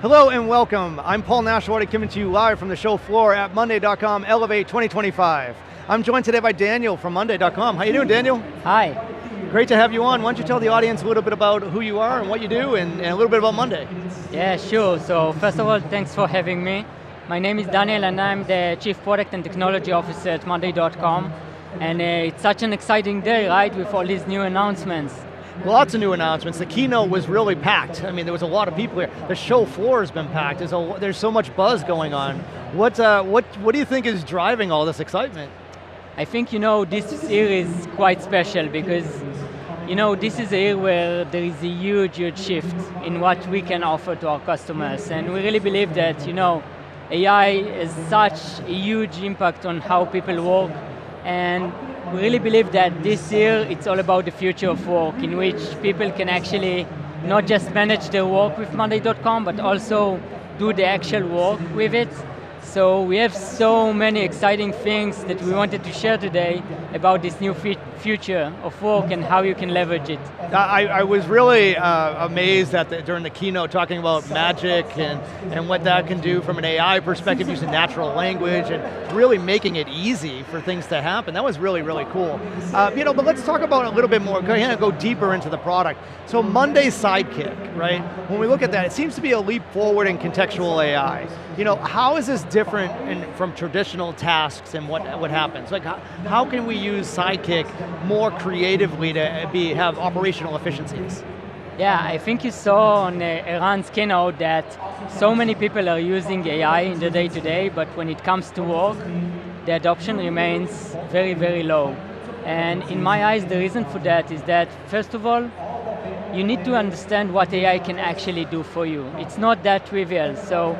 Hello and welcome. I'm Paul Nashawaty coming to you live from the show floor at Monday.com Elevate25. I'm joined today by Daniel from Monday.com. How you doing, Daniel? Hi. Great to have you on. Why don't you tell the audience a little bit about who you are and what you do and a little bit about Monday. Yeah, sure. So first of all, thanks for having me. My name is Daniel and I'm the Chief Product and Technology Officer at Monday.com. And it's such an exciting day, right, with all these new announcements. Lots of new announcements. The keynote was really packed. I mean, there was a lot of people here. The show floor has been packed. There's so much buzz going on. What do you think is driving all this excitement? I think, this year is quite special because, this is a year where there is a huge, huge shift in what we can offer to our customers. And we really believe that, AI has such a huge impact on how people work. And we really believe that this year it's all about the future of work, in which people can actually not just manage their work with Monday.com, but also do the actual work with it. So we have so many exciting things that we wanted to share today about this new future of work and how you can leverage it. I was really amazed during the keynote talking about magic and what that can do from an AI perspective using natural language and really making it easy for things to happen. That was really, really cool. But let's talk about a little bit more, go deeper into the product. So Monday Sidekick, right? When we look at that, it seems to be a leap forward in contextual AI. How is this different from traditional tasks and what happens? Like, how can we use Sidekick more creatively to have operational efficiencies? Yeah, I think you saw on Eran's keynote that so many people are using AI in the day-to-day, but when it comes to work, the adoption remains very, very low. And in my eyes, the reason for that is that, first of all, you need to understand what AI can actually do for you. It's not that trivial. So,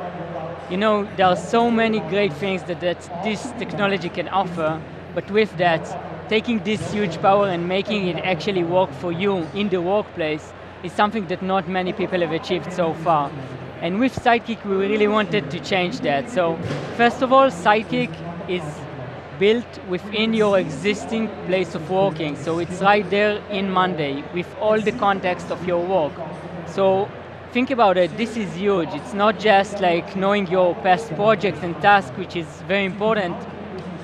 there are so many great things that this technology can offer, but with that, taking this huge power and making it actually work for you in the workplace is something that not many people have achieved so far. And with Sidekick, we really wanted to change that. So, first of all, Sidekick is built within your existing place of working. So it's right there in Monday with all the context of your work. So think about it, this is huge. It's not just like knowing your past projects and tasks, which is very important,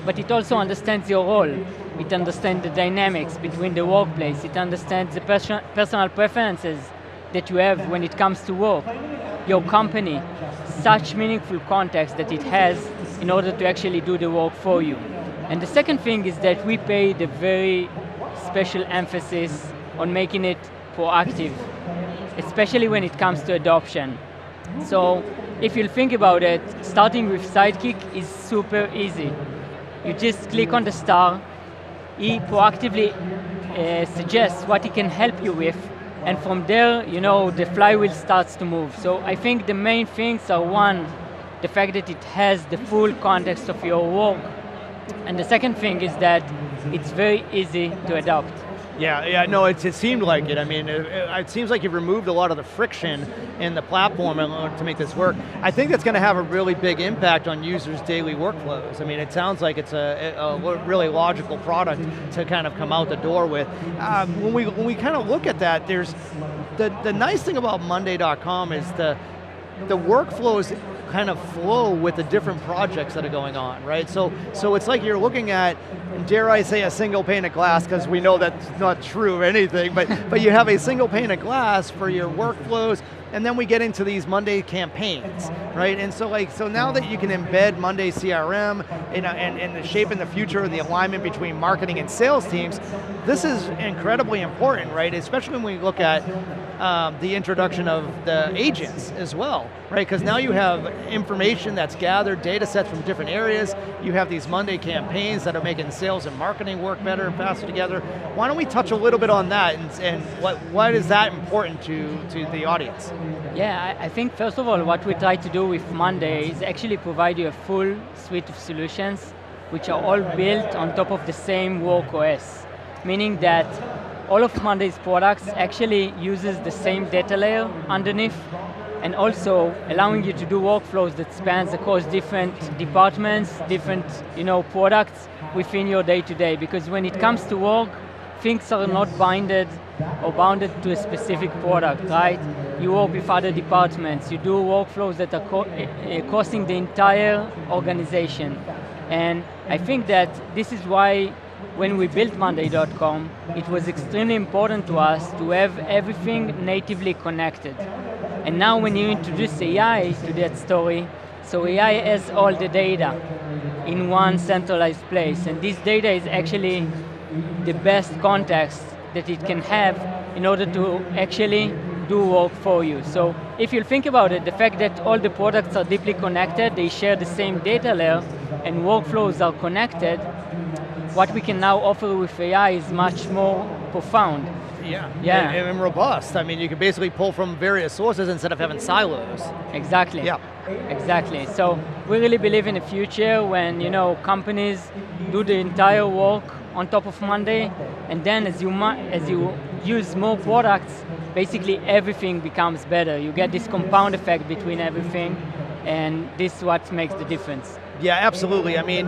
but it also understands your role. It understands the dynamics between the workplace. It understands the personal preferences that you have when it comes to work. Your company, such meaningful context that it has in order to actually do the work for you. And the second thing is that we paid a very special emphasis on making it proactive, especially when it comes to adoption. So if you think about it, starting with Sidekick is super easy. You just click on the star, he proactively suggests what he can help you with, and from there, the flywheel starts to move. So I think the main things are, one, the fact that it has the full context of your work, and the second thing is that it's very easy to adopt. Yeah, no, it seemed like it. I mean, it seems like you've removed a lot of the friction in the platform to make this work. I think that's going to have a really big impact on users' daily workflows. I mean, it sounds like it's a really logical product to kind of come out the door with. When we kind of look at that, there's the nice thing about Monday.com is the workflows kind of flow with the different projects that are going on, right? So it's like you're looking at, dare I say, a single pane of glass, because we know that's not true of anything, but you have a single pane of glass for your workflows, and then we get into these Monday campaigns, right? And so now that you can embed Monday CRM and the shape in the future and the alignment between marketing and sales teams, this is incredibly important, right? Especially when we look at the introduction of the agents as well, right? Because now you have information that's gathered, data sets from different areas, you have these Monday campaigns that are making sales and marketing work better and faster together. Why don't we touch a little bit on that and why is that important to the audience? Yeah, I think first of all, what we try to do with Monday is actually provide you a full suite of solutions which are all built on top of the same WorkOS, meaning that all of Monday's products actually uses the same data layer underneath, and also allowing you to do workflows that spans across different departments, different products within your day-to-day. Because when it comes to work, things are not bounded to a specific product, right? You work with other departments, you do workflows that are crossing the entire organization. And I think that this is why when we built Monday.com, it was extremely important to us to have everything natively connected. And now when you introduce AI to that story, so AI has all the data in one centralized place, and this data is actually the best context that it can have in order to actually do work for you. So if you think about it, the fact that all the products are deeply connected, they share the same data layer, and workflows are connected, what we can now offer with AI is much more profound. Yeah, and robust. I mean, you can basically pull from various sources instead of having silos. Exactly. Yeah. Exactly. So we really believe in a future when companies do the entire work on top of Monday, and then as you use more products, basically everything becomes better. You get this compound effect between everything, and this is what makes the difference. Yeah, absolutely. I mean,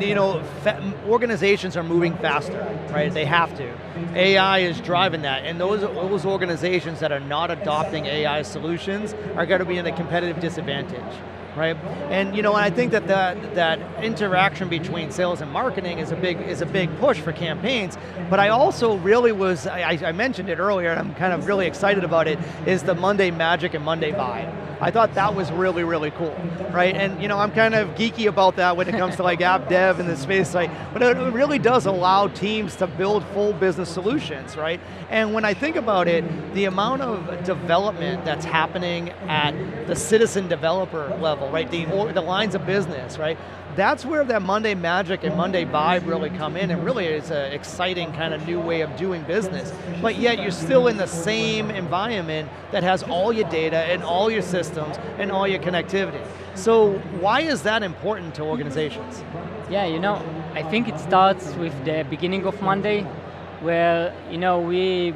organizations are moving faster, right? They have to. AI is driving that, and those organizations that are not adopting AI solutions are going to be in a competitive disadvantage, right? And I think that interaction between sales and marketing is a big push for campaigns. But I also really I mentioned it earlier, and I'm kind of really excited about it, is the Monday magic and Monday vibe. I thought that was really, really cool, right? And I'm kind of geeky about that when it comes to like app dev in the space, but it really does allow teams to build full business solutions, right? And when I think about it, the amount of development that's happening at the citizen developer level, right? The lines of business, right? That's where that Monday magic and Monday vibe really come in, and really it's an exciting kind of new way of doing business. But yet you're still in the same environment that has all your data and all your systems and all your connectivity. So why is that important to organizations? Yeah, I think it starts with the beginning of Monday, where we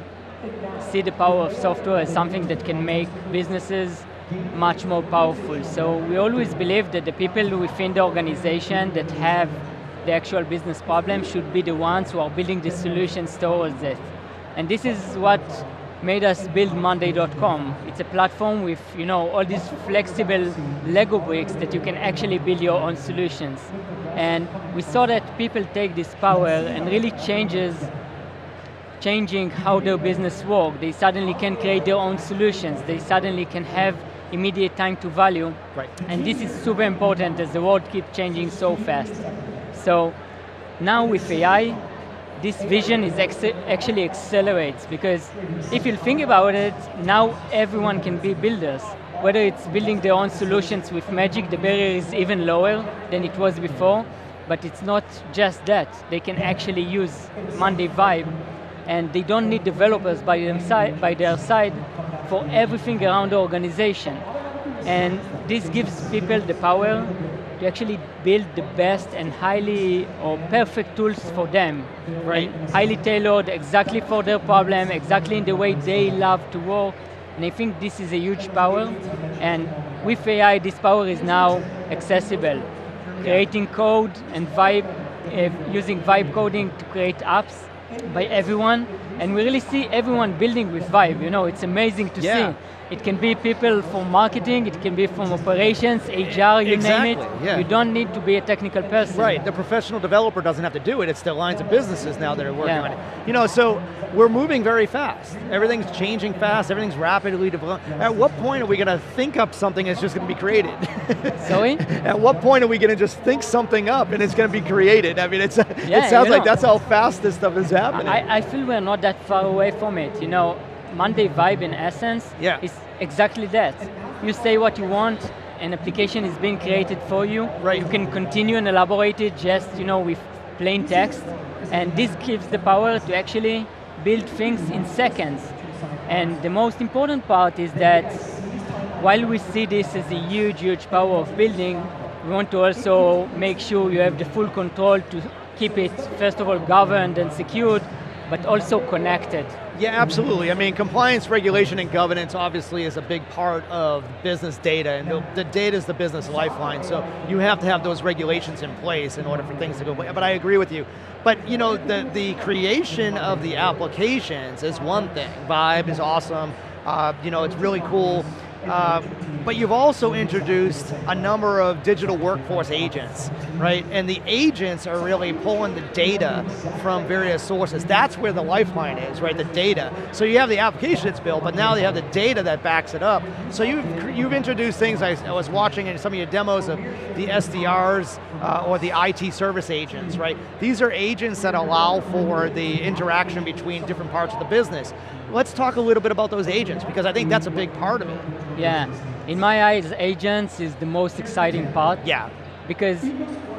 see the power of software as something that can make businesses much more powerful. So we always believe that the people within the organization that have the actual business problem should be the ones who are building the solutions towards it. And this is what made us build Monday.com. It's a platform with all these flexible Lego bricks that you can actually build your own solutions. And we saw that people take this power and really changing how their business works. They suddenly can create their own solutions. They suddenly can have immediate time to value. Right. And this is super important as the world keeps changing so fast. So now with AI, this vision is actually accelerates, because if you think about it, now everyone can be builders. Whether it's building their own solutions with magic, the barrier is even lower than it was before, but it's not just that. They can actually use Monday Vibe, and they don't need developers by their side for everything around the organization. And this gives people the power to actually build the best and perfect tools for them. Right. Highly tailored exactly for their problem, exactly in the way they love to work. And I think this is a huge power. And with AI, this power is now accessible. Creating code and using Vibe coding to create apps by everyone, and we really see everyone building with Vibe. It's amazing to see. It can be people from marketing, it can be from operations, HR, you name it. Yeah. You don't need to be a technical person. Right, the professional developer doesn't have to do it, it's the lines of businesses now that are working on it. So we're moving very fast. Everything's changing fast, everything's rapidly developing. At what point are we going to think up something that's just going to be created? Sorry? At what point are we going to just think something up and it's going to be created? I mean, it sounds like that's how fast this stuff is happening. I feel we're not that far away from it. Monday Vibe in essence is exactly that. You say what you want, an application is being created for you. Right. You can continue and elaborate it just with plain text, and this gives the power to actually build things in seconds. And the most important part is that while we see this as a huge power of building, we want to also make sure you have the full control to keep it, first of all, governed and secured, but also connected. Yeah, absolutely. I mean, compliance, regulation, and governance obviously is a big part of business data, and the data is the business lifeline, so you have to have those regulations in place in order for things to go, but I agree with you. But you know, the creation of the applications is one thing. Vibe is awesome, you know, it's really cool. But you've also introduced a number of digital workforce agents, right? And the agents are really pulling the data from various sources. That's where the lifeline is, right? The data. So you have the application it's built, but now they have the data that backs it up. So you've introduced things, I was watching in some of your demos of the SDRs or the IT service agents, right? These are agents that allow for the interaction between different parts of the business. Let's talk a little bit about those agents, because I think that's a big part of it. Yeah, in my eyes, agents is the most exciting part. Yeah. Because,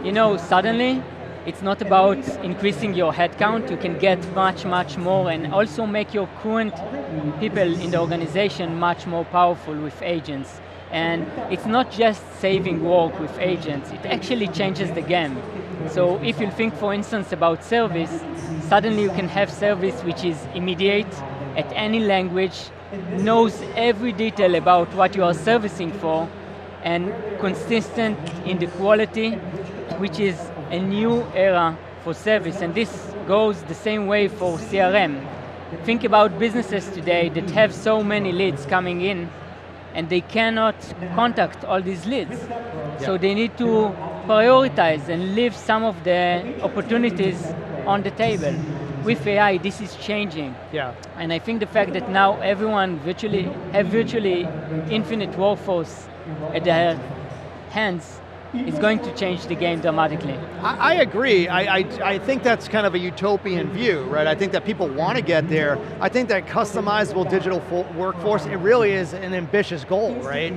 you know, suddenly, it's not about increasing your headcount, you can get much, much more, and also make your current people in the organization much more powerful with agents. And it's not just saving work with agents, it actually changes the game. So if you think, for instance, about service, suddenly you can have service which is immediate, at any language, knows every detail about what you are servicing for, and consistent in the quality, which is a new era for service, and this goes the same way for CRM. Think about businesses today that have so many leads coming in, and they cannot contact all these leads. Yeah. So they need to prioritize and leave some of the opportunities on the table. With AI, this is changing. Yeah. And I think the fact that now everyone have virtually infinite workforce at their hands is going to change the game dramatically. I agree. I think that's kind of a utopian view, right? I think that people want to get there. I think that customizable digital workforce, it really is an ambitious goal, right?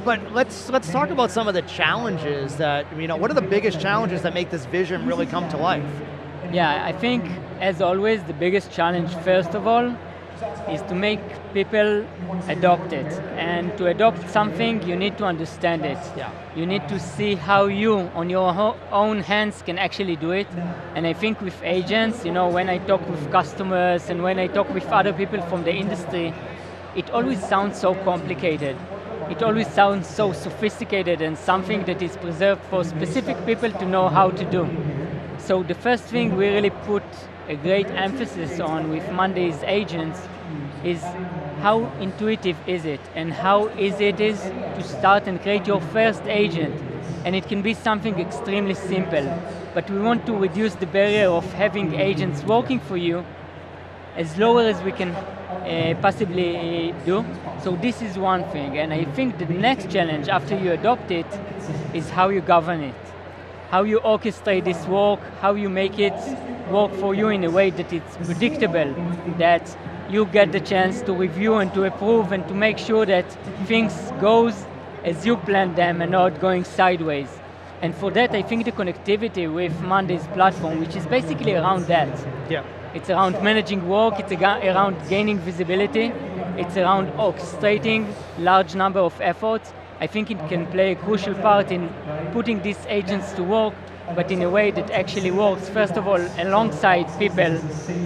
But let's talk about some of the challenges that, you know, what are the biggest challenges that make this vision really come to life? Yeah, I think, as always, the biggest challenge, first of all, is to make people adopt it. And to adopt something, you need to understand it. Yeah. You need to see how you, on your own hands, can actually do it. And I think with agents, you know, when I talk with customers and when I talk with other people from the industry, it always sounds so complicated. It always sounds so sophisticated and something that is preserved for specific people to know how to do. So the first thing we really put a great emphasis on with Monday's agents is how intuitive is it and how easy it is to start and create your first agent. And it can be something extremely simple, but we want to reduce the barrier of having agents working for you as low as we can possibly do. So this is one thing, and I think the next challenge after you adopt it is how you govern it. How you orchestrate this work, how you make it work for you in a way that it's predictable, that you get the chance to review and to approve and to make sure that things goes as you planned them and not going sideways. And for that, I think the connectivity with Monday's platform, which is basically around that. Yeah. It's around managing work, it's around gaining visibility, it's around orchestrating large number of efforts. I think it can play a crucial part in putting these agents to work, but in a way that actually works, first of all, alongside people,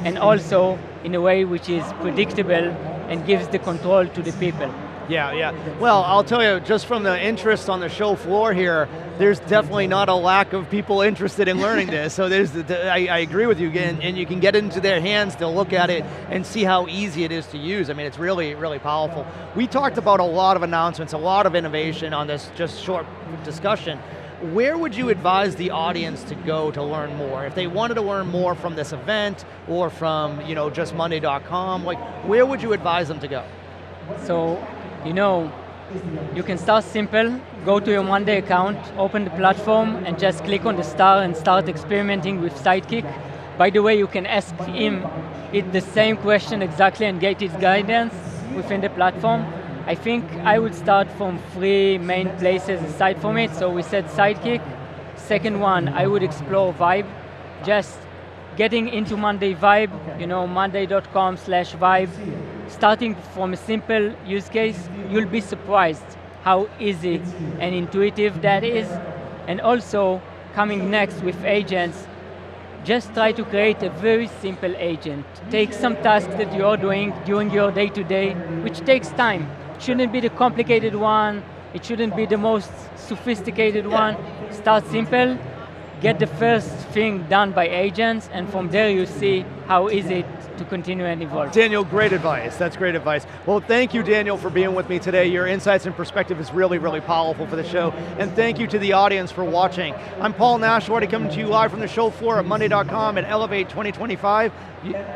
and also in a way which is predictable and gives the control to the people. Yeah, yeah. Well, I'll tell you, just from the interest on the show floor here, there's definitely not a lack of people interested in learning this. So I agree with you, and you can get into their hands to look at it and see how easy it is to use. I mean, it's really, really powerful. We talked about a lot of announcements, a lot of innovation on this just short discussion. Where would you advise the audience to go to learn more? If they wanted to learn more from this event or from, you know, just Monday.com, like, where would you advise them to go? So, you know, you can start simple, go to your Monday account, open the platform, and just click on the star and start experimenting with Sidekick. By the way, you can ask him the same question exactly and get his guidance within the platform. I think I would start from 3 main places aside from it. So we said Sidekick. Second one, I would explore Vibe. Just getting into Monday Vibe, you know, monday.com/vibe. Starting from a simple use case, you'll be surprised how easy and intuitive that is. And also, coming next with agents, just try to create a very simple agent. Take some tasks that you're doing during your day-to-day, which takes time. It shouldn't be the complicated one, it shouldn't be the most sophisticated one. Start simple, get the first thing done by agents, and from there you see how easy to continue and evolve. Daniel, great advice, that's great advice. Well, thank you, Daniel, for being with me today. Your insights and perspective is really, really powerful for the show, and thank you to the audience for watching. I'm Paul Nashawaty, coming to you live from the show floor at Monday.com and Elevate 2025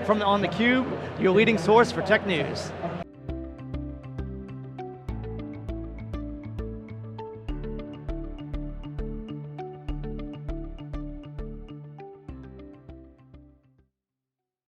on theCUBE, your leading source for tech news.